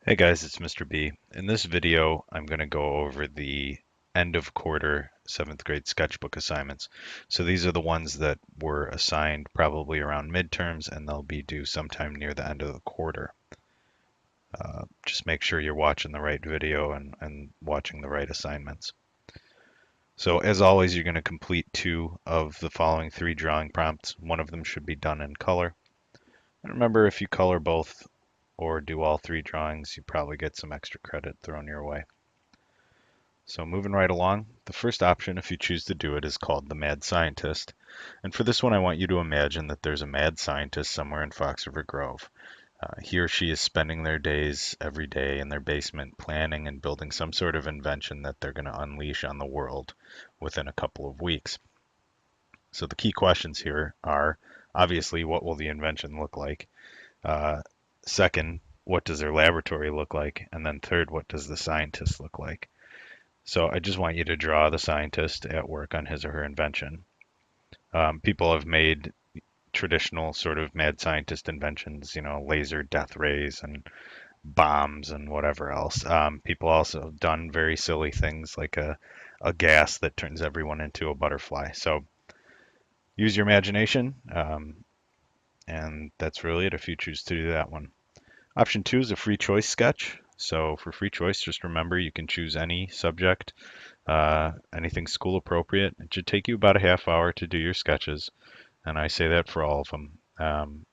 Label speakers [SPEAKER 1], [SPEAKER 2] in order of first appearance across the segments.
[SPEAKER 1] Hey guys, it's Mr. B. In this video, I'm going to go over the end of quarter 7th grade sketchbook assignments. So these are the ones that were assigned probably around midterms and they'll be due sometime near the end of the quarter. Just make sure you're watching the right video and watching the right assignments. So as always, you're going to complete two of the following three drawing prompts. One of them should be done in color. And remember, if you color both or do all three drawings, you probably get some extra credit thrown your way. So moving right along, the first option, if you choose to do it, is called the mad scientist. And for this one, I want you to imagine that there's a mad scientist somewhere in Fox River Grove. He or she is spending their days every day in their basement planning and building some sort of invention that they're going to unleash on the world within a couple of weeks. So the key questions here are, obviously, what will the invention look like? Uh, Second, what does their laboratory look like? And then third, what does the scientist look like? So I just want you to draw the scientist at work on his or her invention. People have made traditional sort of mad scientist inventions, laser death rays and bombs and whatever else. People also have done very silly things like a gas that turns everyone into a butterfly. So use your imagination, and that's really it if you choose to do that one. Option two is a free choice sketch. So for free choice, just remember you can choose any subject, anything school appropriate. It should take you about a half hour to do your sketches, and I say that for all of them.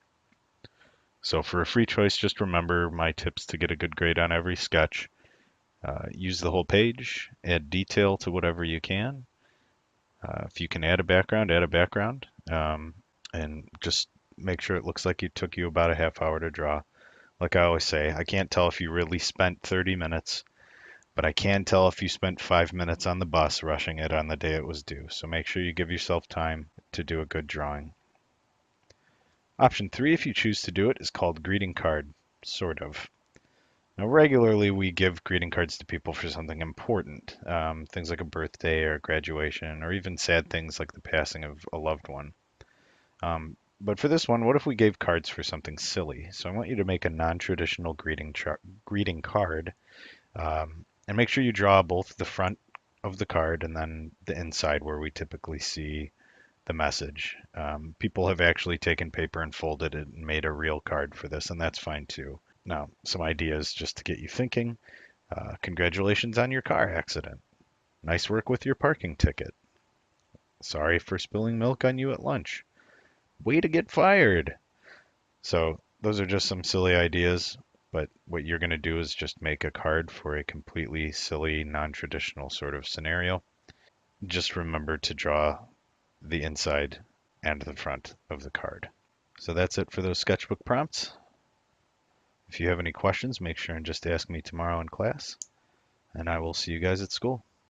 [SPEAKER 1] So for a free choice, just remember my tips to get a good grade on every sketch. Use the whole page, add detail to whatever you can. If you can add a background, add a background, and just make sure it looks like it took you about a half hour to draw. Like I always say, I can't tell if you really spent 30 minutes, but I can tell if you spent 5 minutes on the bus rushing it on the day it was due. So make sure you give yourself time to do a good drawing. Option three, if you choose to do it, is called greeting card, sort of. Now, regularly we give greeting cards to people for something important, things like a birthday or graduation, or even sad things like the passing of a loved one. But for this one, what if we gave cards for something silly? So I want you to make a non-traditional greeting card. And make sure you draw both the front of the card and then the inside where we typically see the message. People have actually taken paper and folded it and made a real card for this, and that's fine too. Now, some ideas just to get you thinking. Congratulations on your car accident. Nice work with your parking ticket. Sorry for spilling milk on you at lunch. Way to get fired. So those are just some silly ideas, but what you're going to do is just make a card for a completely silly, non-traditional sort of scenario. Just remember to draw the inside and the front of the card. So that's it for those sketchbook prompts. If you have any questions, make sure and just ask me tomorrow in class, and I will see you guys at school.